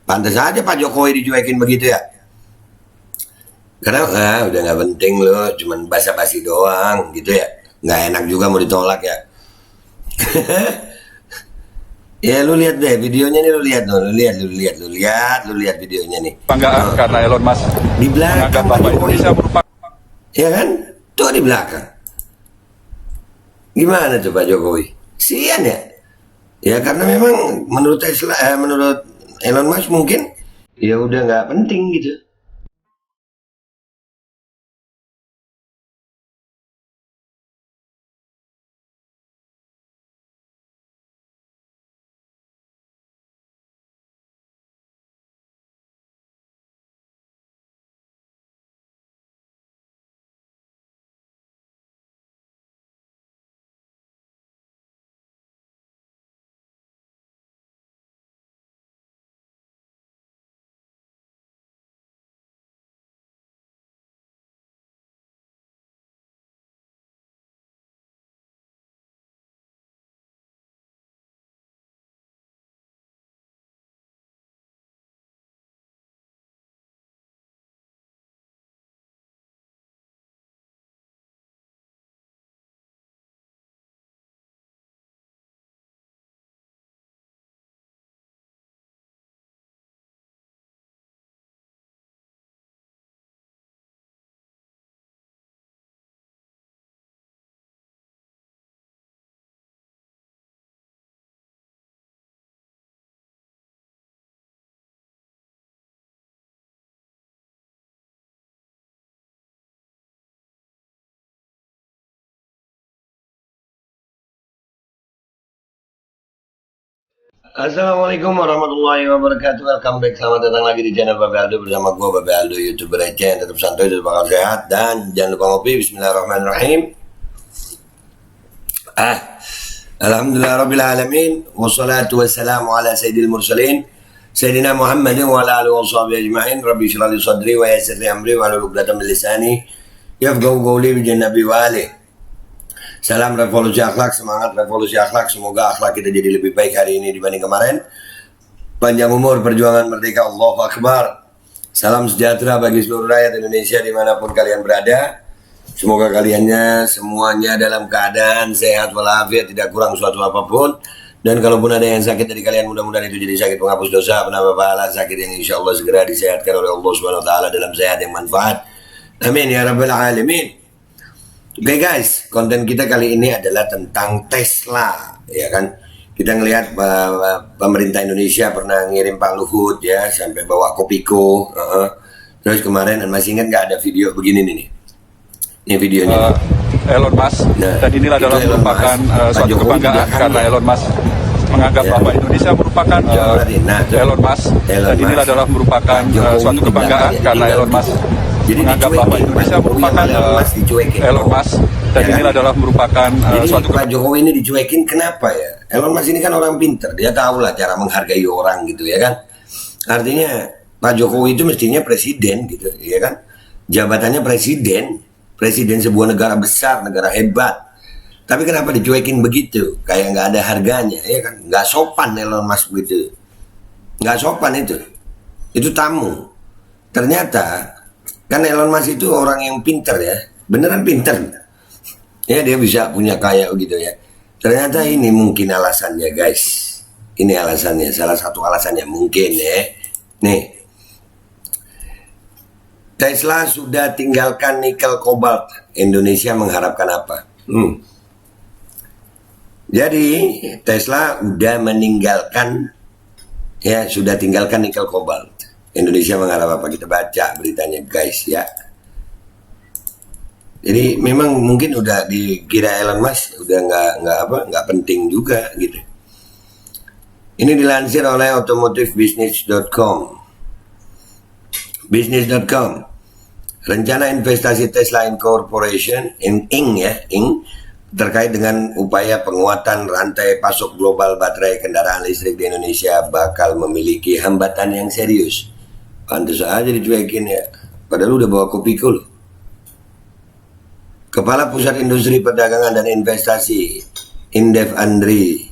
Pantas aja Pak Jokowi dicuekin begitu ya. Karena udah nggak penting loh, cuman basa-basi doang gitu ya. Nggak enak juga mau ditolak ya. Ya lu lihat deh videonya nih, lu lihat videonya nih. Banggaan karena Elon Musk Di belakang menganggap Pak bahwa Jokowi, Indonesia merupakan ya kan? Tuh di belakang. Gimana tuh Pak Jokowi? Sian ya? Ya karena memang menurut Tesla, menurut Elon Musk mungkin ya udah nggak penting gitu. Assalamualaikum warahmatullahi wabarakatuh. Welcome back, selamat datang lagi di channel Babe Aldo bersama gue Babe Aldo, YouTuber receh yang tetap santai, tetap bakal sehat, dan jangan lupa ngopi. Bismillahirrahmanirrahim. Alhamdulillah Rabbil Alamin, wassalatu wassalamu ala sayyidil mursalin Sayyidina Muhammadin wa ala alihi wa sahbihi ajma'in. Rabbi shrah li sadri wa yassir li amri wa hlul 'uqdatam min lisani yafqahu qawli bi nabi wa alihi. Salam revolusi akhlak, semangat revolusi akhlak. Semoga akhlak kita jadi lebih baik hari ini dibanding kemarin. Panjang umur, perjuangan merdeka, Allahu Akbar. Salam sejahtera bagi seluruh rakyat Indonesia dimanapun kalian berada. Semoga kaliannya semuanya dalam keadaan sehat walafiat, tidak kurang suatu apapun. Dan kalaupun ada yang sakit dari kalian, mudah-mudahan itu jadi sakit penghapus dosa, penambah pahala, sakit yang insya Allah segera disehatkan oleh Allah Subhanahu Wa Taala dalam sehat yang manfaat. Amin ya Rabbal Alamin. Oke guys, konten kita kali ini adalah tentang Tesla, ya kan? Kita ngelihat pemerintah Indonesia pernah ngirim Pak Luhut ya, sampai bawa Kopiko. Terus kemarin masih ingat nggak ada video begini nih? Ini videonya. Elon Musk, dan inilah adalah merupakan suatu kebanggaan karena Elon Musk menganggap bahwa Indonesia merupakan Elon Musk, dan inilah adalah merupakan suatu kebanggaan karena Elon Musk menganggap bahwa Indonesia merupakan Elon Musk, dan inilah adalah merupakan suatu Pak Jokowi ini dicuekin kenapa ya? Elon Musk ini kan orang pinter, dia tahu lah cara menghargai orang gitu ya kan. Artinya Pak Jokowi itu mestinya presiden gitu ya kan, jabatannya presiden sebuah negara besar, negara hebat. Tapi kenapa dicuekin begitu? Kayak nggak ada harganya ya kan, nggak sopan Elon Musk begitu, nggak sopan itu tamu. Ternyata kan Elon Musk itu orang yang pinter ya, beneran pinter. Ya dia bisa punya kaya gitu ya. Ternyata ini mungkin alasannya guys. Ini alasannya, salah satu alasannya mungkin ya. Nih, Tesla sudah tinggalkan nikel kobalt. Indonesia mengharapkan apa? Jadi Tesla udah meninggalkan, ya sudah tinggalkan nikel kobalt. Indonesia mengharap apa? Kita baca beritanya guys ya. Jadi memang mungkin udah dikira Elon Musk udah nggak penting juga gitu. Ini dilansir oleh automotivebusiness.com. Business.com. Rencana investasi Tesla Incorporation Inc. terkait dengan upaya penguatan rantai pasok global baterai kendaraan listrik di Indonesia bakal memiliki hambatan yang serius. Pantes aja dicuekin ya. Padahal udah bawa Kopiko loh. Kepala Pusat Industri Perdagangan dan Investasi Indef Andri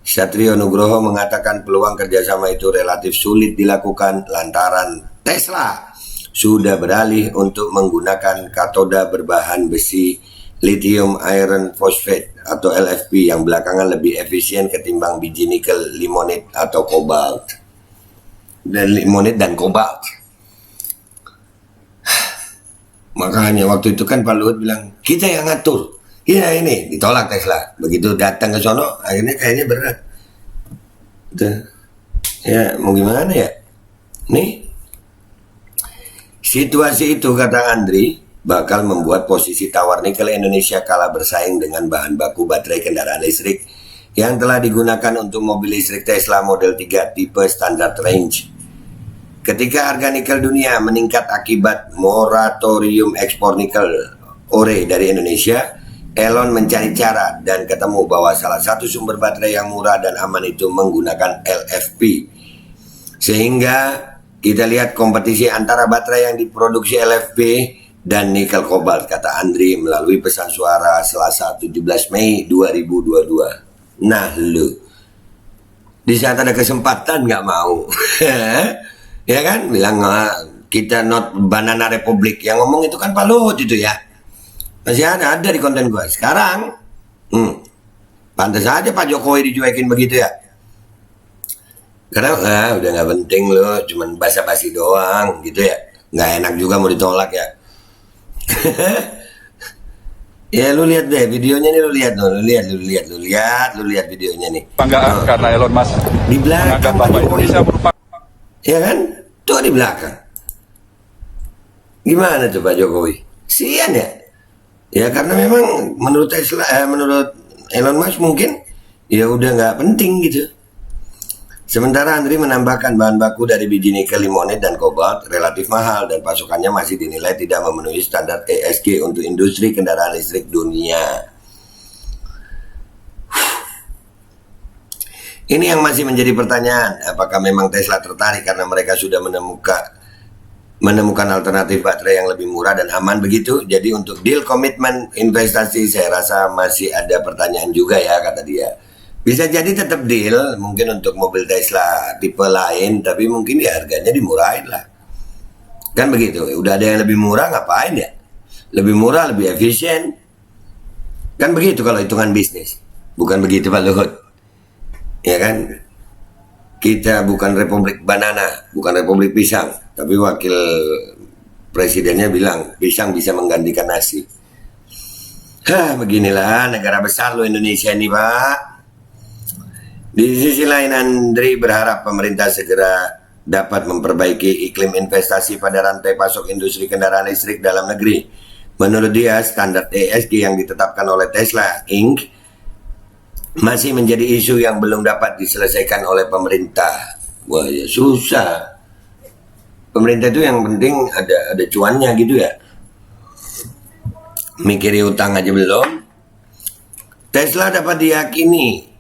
Satrio Nugroho mengatakan peluang kerjasama itu relatif sulit dilakukan lantaran Tesla sudah beralih untuk menggunakan katoda berbahan besi lithium iron phosphate atau LFP yang belakangan lebih efisien ketimbang biji nikel, limonit atau kobalt. Dan limonit dan kobalt. Makanya waktu itu kan Pak Luhut bilang, kita yang ngatur. Iya ini, ditolak Tesla. Begitu datang ke sono, akhirnya kayaknya berat. Tuh. Ya, mau gimana ya? Nih, situasi itu kata Andri, bakal membuat posisi tawar nikel Indonesia kalah bersaing dengan bahan baku baterai kendaraan listrik yang telah digunakan untuk mobil listrik Tesla Model 3 tipe standard range. Ketika harga nikel dunia meningkat akibat moratorium ekspor nikel ore dari Indonesia, Elon mencari cara dan ketemu bahwa salah satu sumber baterai yang murah dan aman itu menggunakan LFP. Sehingga kita lihat kompetisi antara baterai yang diproduksi LFP dan nikel kobalt, kata Andri melalui pesan suara Selasa 17 Mei 2022. Nah lu, di saat ada kesempatan nggak mau, ya kan? Bilang kita not banana republik. Yang ngomong itu kan Pak Luhut itu ya. Masih ada di konten gua. Sekarang, pantas aja Pak Jokowi dicuekin begitu ya. Karena udah nggak penting loh, cuman basa-basi doang gitu ya. Nggak enak juga mau ditolak ya. Ya lu lihat deh videonya nih, lu lihat videonya nih. Banggaan karena Elon Musk di belakang bahwa Indonesia merupakan, ya kan? Tuh di belakang. Gimana tuh Pak Jokowi? Sian ya? Ya karena memang menurut Tesla, menurut Elon Musk mungkin ya udah nggak penting gitu. Sementara Andri menambahkan bahan baku dari biji nikel, limonit, dan kobalt relatif mahal dan pasokannya masih dinilai tidak memenuhi standar ESG untuk industri kendaraan listrik dunia. Ini yang masih menjadi pertanyaan, apakah memang Tesla tertarik karena mereka sudah menemukan alternatif baterai yang lebih murah dan aman begitu. Jadi untuk deal komitmen investasi saya rasa masih ada pertanyaan juga ya, kata dia. Bisa jadi tetap deal mungkin untuk mobil Tesla tipe lain, tapi mungkin ya harganya dimurahin lah. Kan begitu, udah ada yang lebih murah ngapain ya? Lebih murah, lebih efisien. Kan begitu kalau hitungan bisnis. Bukan begitu Pak Luhut. Ya kan? Kita bukan Republik Banana, bukan Republik Pisang, tapi wakil presidennya bilang pisang bisa menggantikan nasi. Beginilah negara besar lo Indonesia ini Pak. Di sisi lain Andri berharap pemerintah segera dapat memperbaiki iklim investasi pada rantai pasok industri kendaraan listrik dalam negeri. Menurut dia standar ESG yang ditetapkan oleh Tesla Inc. masih menjadi isu yang belum dapat diselesaikan oleh pemerintah. Wah ya susah. Pemerintah itu yang penting ada cuannya gitu ya. Mikiri utang aja belum. Tesla dapat diyakini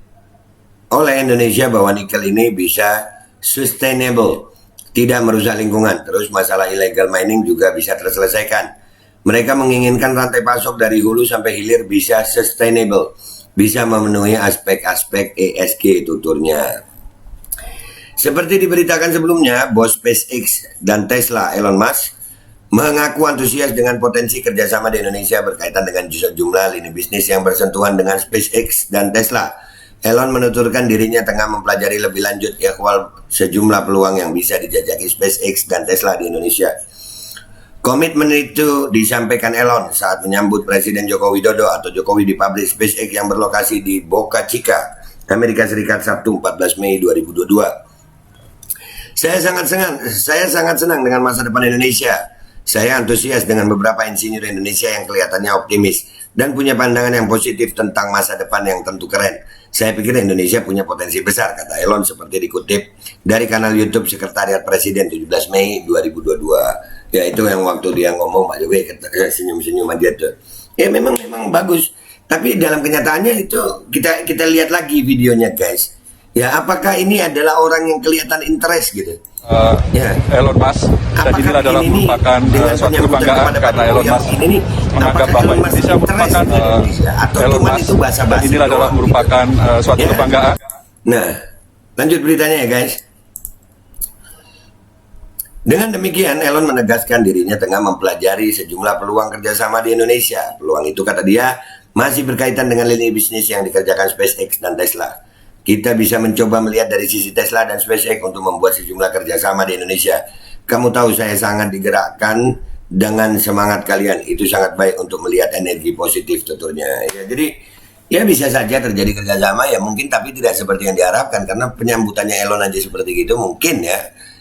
oleh Indonesia bahwa nikel ini bisa sustainable, tidak merusak lingkungan. Terus masalah illegal mining juga bisa terselesaikan. Mereka menginginkan rantai pasok dari hulu sampai hilir bisa sustainable, bisa memenuhi aspek-aspek ESG, tuturnya. Seperti diberitakan sebelumnya, bos SpaceX dan Tesla Elon Musk mengaku antusias dengan potensi kerjasama di Indonesia berkaitan dengan jumlah lini bisnis yang bersentuhan dengan SpaceX dan Tesla. Elon menuturkan dirinya tengah mempelajari lebih lanjut ikhwal sejumlah peluang yang bisa dijajaki SpaceX dan Tesla di Indonesia. Komitmen itu disampaikan Elon saat menyambut Presiden Joko Widodo atau Jokowi di pabrik SpaceX yang berlokasi di Boca Chica, Amerika Serikat Sabtu 14 Mei 2022. Saya sangat senang dengan masa depan Indonesia. Saya antusias dengan beberapa insinyur Indonesia yang kelihatannya optimis dan punya pandangan yang positif tentang masa depan yang tentu keren. Saya pikir Indonesia punya potensi besar, kata Elon seperti dikutip dari kanal YouTube Sekretariat Presiden 17 Mei 2022. Ya itu yang waktu dia ngomong Pak Jokowi senyum-senyum aja tuh. Ya memang bagus. Tapi dalam kenyataannya itu kita lihat lagi videonya guys. Ya apakah ini adalah orang yang kelihatan interest gitu? Ya. Elon Musk dan ini adalah merupakan suatu kebanggaan karena Elon Musk menganggap bahwa Indonesia merupakan Elon Musk dan ini adalah merupakan suatu kebanggaan Nah, lanjut beritanya ya guys. Dengan demikian, Elon menegaskan dirinya tengah mempelajari sejumlah peluang kerjasama di Indonesia. Peluang itu, kata dia, masih berkaitan dengan lini bisnis yang dikerjakan SpaceX dan Tesla. Kita bisa mencoba melihat dari sisi Tesla dan SpaceX untuk membuat sejumlah kerjasama di Indonesia. Kamu tahu saya sangat digerakkan dengan semangat kalian. Itu sangat baik untuk melihat energi positif, tuturnya. Ya, jadi ya bisa saja terjadi kerjasama ya mungkin, tapi tidak seperti yang diharapkan karena penyambutannya Elon aja seperti gitu mungkin ya.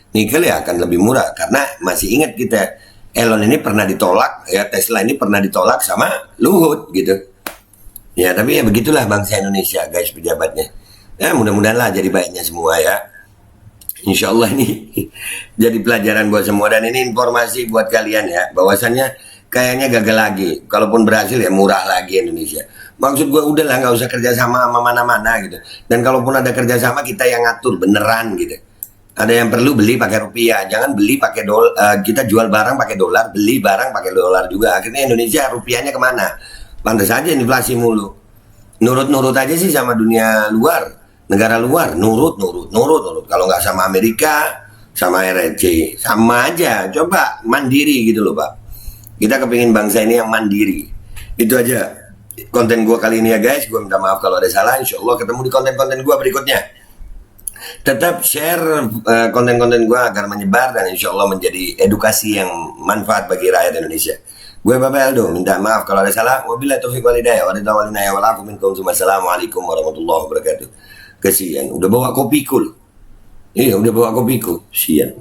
Nikel ya akan lebih murah karena masih ingat kita Elon ini pernah ditolak ya, Tesla ini pernah ditolak sama Luhut gitu. Ya tapi ya begitulah bangsa Indonesia guys, pejabatnya. Ya mudah-mudahan lah jadi baiknya semua ya. Insya Allah ini jadi pelajaran buat semua, dan ini informasi buat kalian ya, bahwasannya kayaknya gagal lagi. Kalaupun berhasil ya murah lagi Indonesia. Maksud gue udah lah nggak usah kerjasama sama mana-mana gitu. Dan kalaupun ada kerjasama kita yang ngatur beneran gitu. Ada yang perlu beli pakai rupiah, jangan beli pakai kita jual barang pakai dolar, beli barang pakai dolar juga. Akhirnya Indonesia rupiahnya kemana? Pantas aja inflasi mulu. Nurut-nurut aja sih sama dunia luar, negara luar, nurut. Kalau nggak sama Amerika, sama RRC, sama aja. Coba mandiri gitu loh Pak. Kita kepingin bangsa ini yang mandiri. Itu aja konten gua kali ini ya guys. Gua minta maaf kalau ada salah. Insya Allah ketemu di konten-konten gua berikutnya. Tetap share konten-konten gue agar menyebar dan insya Allah menjadi edukasi yang manfaat bagi rakyat Indonesia. Gue Bapak Aldo, minta maaf kalau ada salah. Wabillahi taufiq wal hidayah. Wassalamualaikum warahmatullahi wabarakatuh. Kesian, udah bawa kopi kul. Iya, udah bawa kopi kul. Sian.